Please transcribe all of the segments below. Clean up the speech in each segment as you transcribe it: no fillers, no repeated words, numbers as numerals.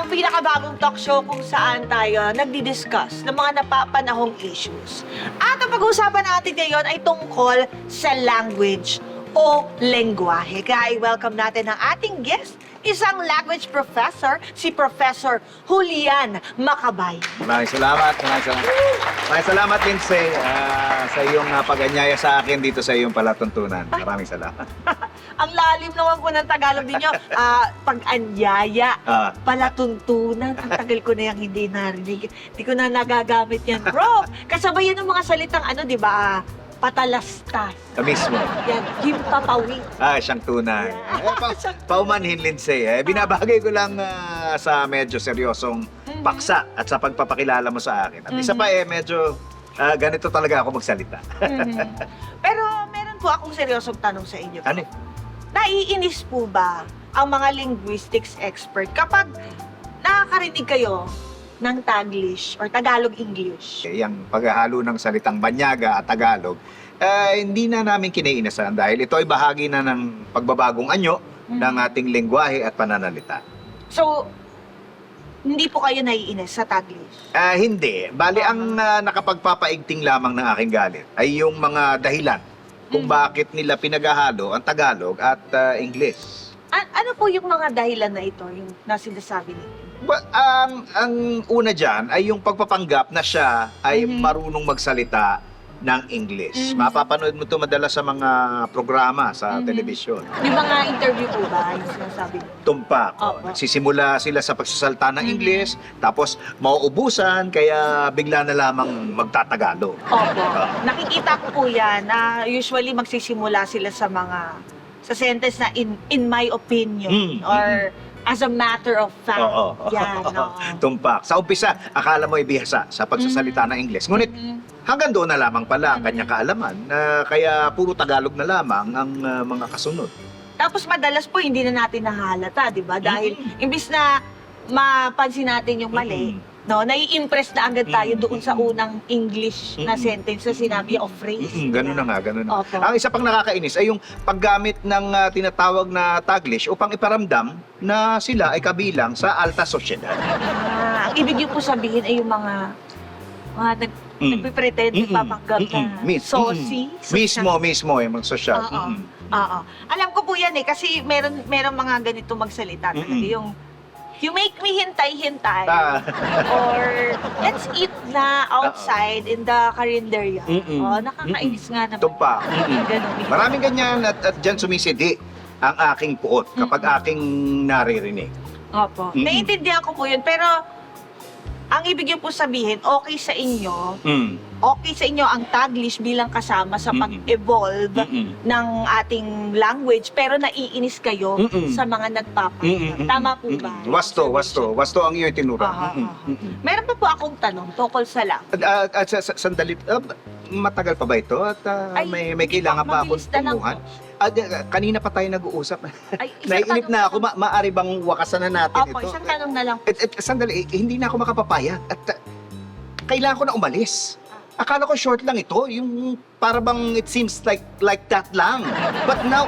ang pinakabagong talk show kung saan tayo nagdi-discuss ng mga napapanahong issues. At ang pag-uusapan natin ngayon ay tungkol sa language o lengguwahe. Kaya i-welcome natin ang ating guest, isang language professor, si Professor Julian Macabay. Maraming salamat. Maraming salamat, Lindsay, sa iyong pag-anyaya sa akin dito sa iyong palatuntunan. Maraming salamat. Ang lalim naman po ng Tagalog ninyo. Pag-anyaya, palatuntunan. Ang tagal ko na yung hindi narinig. Hindi ko na nagagamit yan, bro. Kasabay yan ng mga salitang di ba? Patalastas. Mismo. Yan, himpapawing. Siyang tunay. Paumanhin, Lindsay. Binabagay ko lang sa medyo seryosong paksa at sa pagpapakilala mo sa akin. At isa pa medyo ganito talaga ako magsalita. Pero meron po akong seryosong tanong sa inyo. Ano? Naiinis po ba ang mga linguistics expert kapag nakakarinig kayo ng Taglish or Tagalog-English? Yung paghahalo ng salitang Banyaga at Tagalog, hindi na namin kiniinasan dahil ito ay bahagi na ng pagbabagong anyo ng ating lengguwahe at pananalita. So, hindi po kayo naiinis sa Taglish? Hindi. Bali, ang nakapagpapaigting lamang ng aking galit ay yung mga dahilan kung bakit nila pinaghahalo ang Tagalog at English. Ano po yung mga dahilan na ito, yung nasinasabi niyo? Ang una dyan ay yung pagpapanggap na siya ay marunong magsalita ng English. Mapapanood mo ito madalas sa mga programa sa telebisyon. Yung mga interview po ba, yung sinasabi niyo? Tumpak. Nagsisimula sila sa pagsasalta ng English, tapos mauubusan, kaya bigla na lamang magtatagalog. Opo. Nakikita ko po yan na usually magsisimula sila sa sentence na in my opinion or as a matter of fact. Yan, Tumpak. Sa umpisa, akala mo ibihasa sa pagsasalita ng English. Ngunit hanggang doon na lamang pala ang kanyang kaalaman, kaya puro Tagalog na lamang ang mga kasunod. Tapos madalas po hindi na natin nahalata, di ba? Dahil imbis na mapansin natin yung mali, nai-impress na agad tayo doon sa unang English na sentence na sinabi o phrase. Ganun na nga, ganun na. Opo. Ang isa pang nakakainis ay yung paggamit ng tinatawag na Taglish upang iparamdam na sila ay kabilang sa alta sosyedad. Ang ibig niyo po sabihin ay yung mga nagpipretend, nagpapanggap na saucy. Mismo, yung mga sosyal. Oo. Alam ko po yan kasi meron mga ganito magsalita talaga. Yung you make me hintay-hintay. Or let's eat na outside in the carinderia. Nakakainis nga naman. Tumpak. Ganun. Maraming ganyan at dyan sumisidi ang aking puot kapag aking naririnig. Opo. Naiintindihan ko po yun. Pero ang ibig niyo po sabihin, okay sa inyo ang Taglish bilang kasama sa pag-evolve ng ating language, pero naiinis kayo sa mga nagpapanggap. Tama po ba? Wasto ang iyong tinura. Meron pa po akong tanong tungkol sa language. Sandali, matagal pa ba ito? At may kailangan pa akong tunguhan? Kanina pa tayo nag-uusap. Naiinip na ako, maaari bang wakasan na natin ito? Isang tanong na lang. Sandali, hindi na ako makapapayag. At kailangan ko na umalis. Akala ko short lang ito, yung para bang it seems like that lang. But now,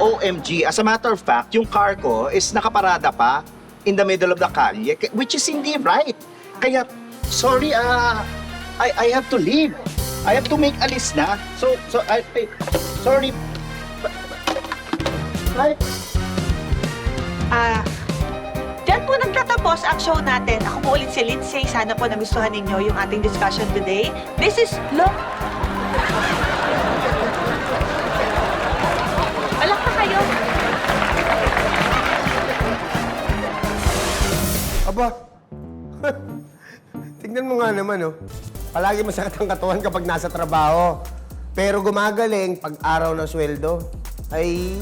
OMG, as a matter of fact, yung car ko is nakaparada pa in the middle of the kalye, which is hindi right. Kaya, sorry, I have to leave. I have to make alis na. Sorry. Right? Diyan po nagtatapos ang show natin. Ako po ulit si Lindsay. Sana po nagustuhan ninyo yung ating discussion today. This is Lo. Alak na kayo. Aba, tignan mo nga naman, Palagi masakit ang katawan kapag nasa trabaho. Pero gumagaling pag araw ng sweldo. Ay,